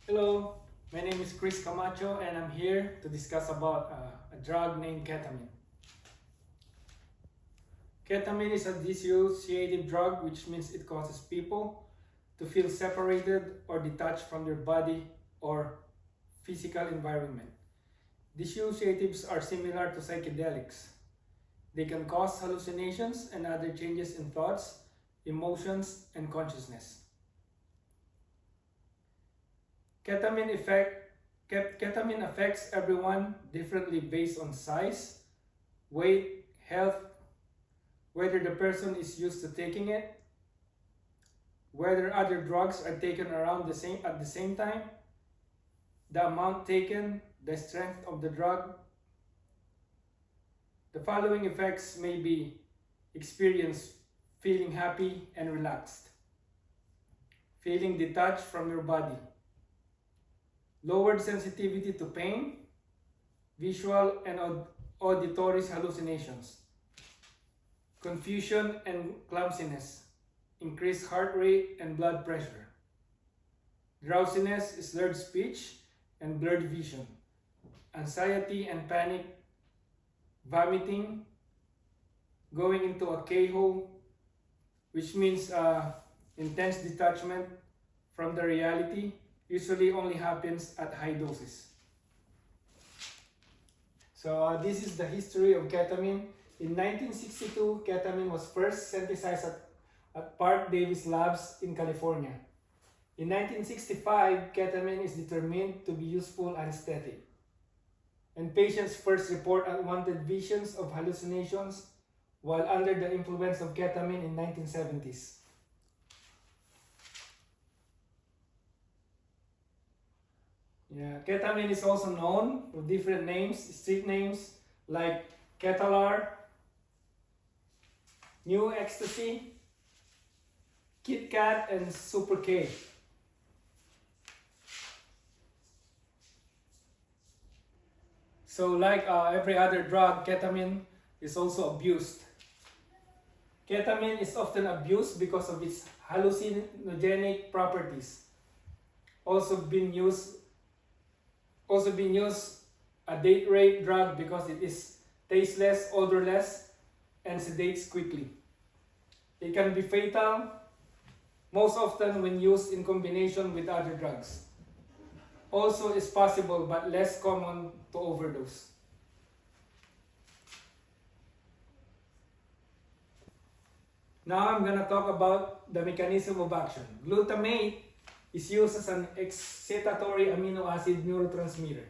Hello, my name is Chris Camacho and I'm here to discuss about a drug named ketamine. Ketamine is a dissociative drug, which means it causes people to feel separated or detached from their body or physical environment. Dissociatives are similar to psychedelics. They can cause hallucinations and other changes in thoughts, emotions, and consciousness. Ketamine affects everyone differently based on size, weight, health, whether the person is used to taking it, whether other drugs are taken at the same time, the amount taken, the strength of the drug. The following effects may be experienced: feeling happy and relaxed, feeling detached from your body, lowered sensitivity to pain, visual and auditory hallucinations, confusion and clumsiness, increased heart rate and blood pressure, drowsiness, slurred speech and blurred vision, anxiety and panic, vomiting, going into a K-hole, which means intense detachment from the reality, usually only happens at high doses. So this is the history of ketamine. In 1962, ketamine was first synthesized at Park Davis Labs in California. In 1965, ketamine is determined to be useful anesthetic. And patients first report unwanted visions of hallucinations while under the influence of ketamine in 1970s. Ketamine is also known with different names, street names like Ketalar, New Ecstasy, Kit Kat, and Super K. So like every other drug, ketamine is also abused. Ketamine is often abused because of its hallucinogenic properties. Also been used a date rape drug because it is tasteless, odorless, and sedates quickly. It can be fatal, most often when used in combination with other drugs. Also is possible but less common to overdose. Now I'm going to talk about the mechanism of action. Glutamate is used as an excitatory amino acid neurotransmitter.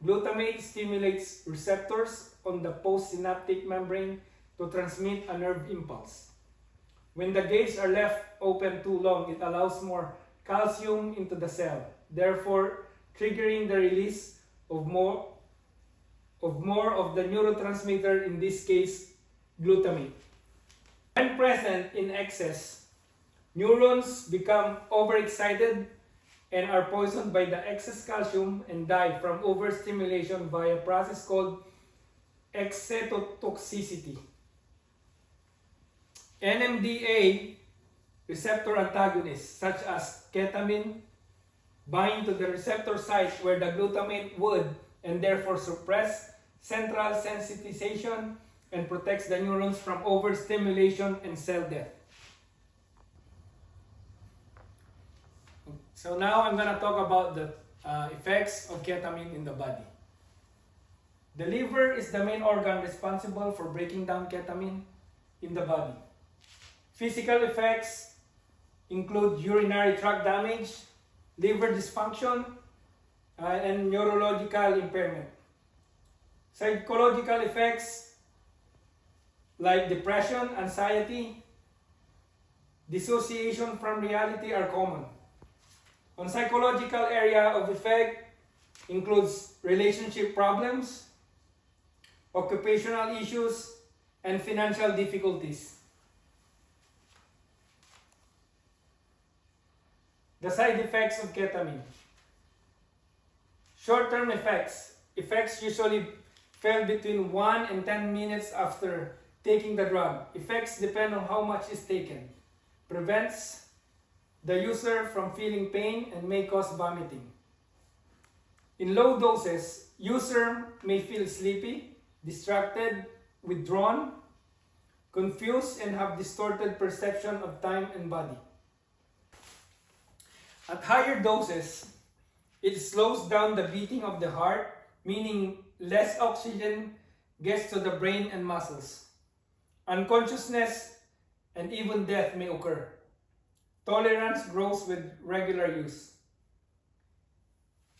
Glutamate stimulates receptors on the postsynaptic membrane to transmit a nerve impulse. When the gates are left open too long, it allows more calcium into the cell, therefore triggering the release of more of the neurotransmitter, in this case glutamate. When present in excess, neurons become overexcited and are poisoned by the excess calcium and die from overstimulation via a process called excitotoxicity. NMDA receptor antagonists such as ketamine bind to the receptor site where the glutamate would and therefore suppress central sensitization and protects the neurons from overstimulation and cell death. So now I'm going to talk about the effects of ketamine in the body. The liver is the main organ responsible for breaking down ketamine in the body. Physical effects include urinary tract damage, liver dysfunction, and neurological impairment. Psychological effects like depression, anxiety, dissociation from reality are common. On psychological area of effect includes relationship problems, occupational issues, and financial difficulties. The side effects of ketamine. Short-term effects. Effects usually felt between 1 and 10 minutes after taking the drug. Effects depend on how much is taken. Prevents the user from feeling pain and may cause vomiting. In low doses, user may feel sleepy, distracted, withdrawn, confused, and have distorted perception of time and body. At higher doses, it slows down the beating of the heart, meaning less oxygen gets to the brain and muscles. Unconsciousness and even death may occur. Tolerance grows with regular use.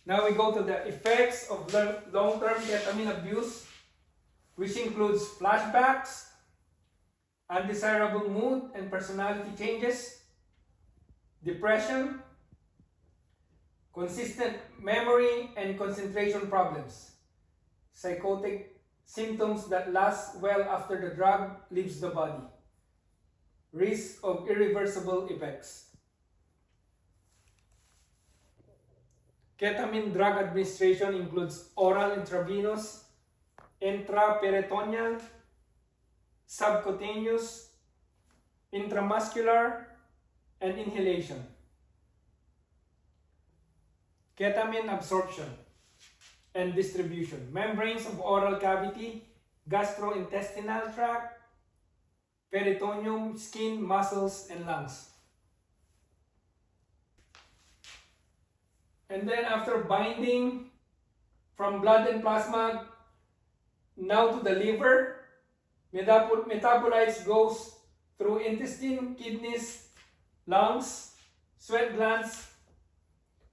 Now we go to the effects of long-term ketamine abuse, which includes flashbacks, undesirable mood and personality changes, depression, consistent memory and concentration problems, psychotic symptoms that last well after the drug leaves the body, risk of irreversible effects. Ketamine drug administration includes oral intravenous, intraperitoneal, subcutaneous, intramuscular, and inhalation. Ketamine absorption and distribution. Membranes of oral cavity, gastrointestinal tract, peritoneum, skin, muscles, and lungs. And then after binding from blood and plasma now to the liver, metabolites goes through intestine, kidneys, lungs, sweat glands,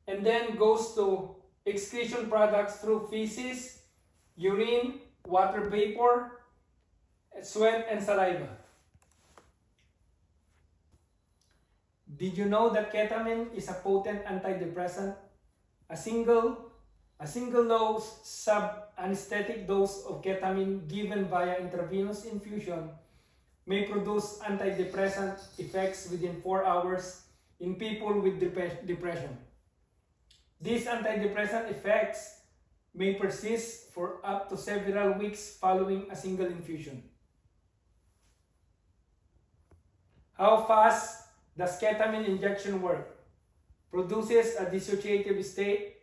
and then goes to excretion products through feces, urine, water vapor, sweat, and saliva. Did you know that ketamine is a potent antidepressant? A single low sub-anesthetic dose of ketamine given via intravenous infusion may produce antidepressant effects within 4 hours in people with depression. These antidepressant effects may persist for up to several weeks following a single infusion. How fast does ketamine injection work? Produces a dissociative state,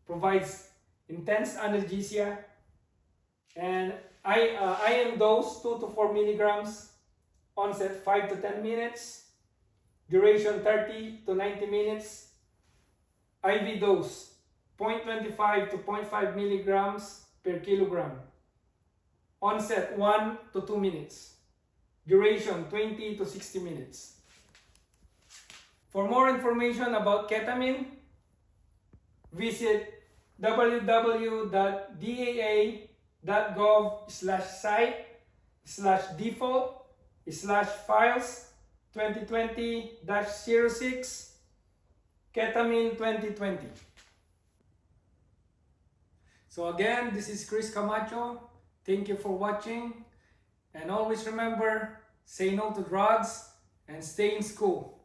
provides intense analgesia, and IM dose 2 to 4 milligrams, onset 5 to 10 minutes, duration 30 to 90 minutes, IV dose 0.25 to 0.5 milligrams per kilogram, onset 1 to 2 minutes, duration 20 to 60 minutes. For more information about ketamine, visit www.daa.gov/site/default/files 2020-06 ketamine 2020. So again, this is Chris Camacho. Thank you for watching, and always remember, say no to drugs and stay in school.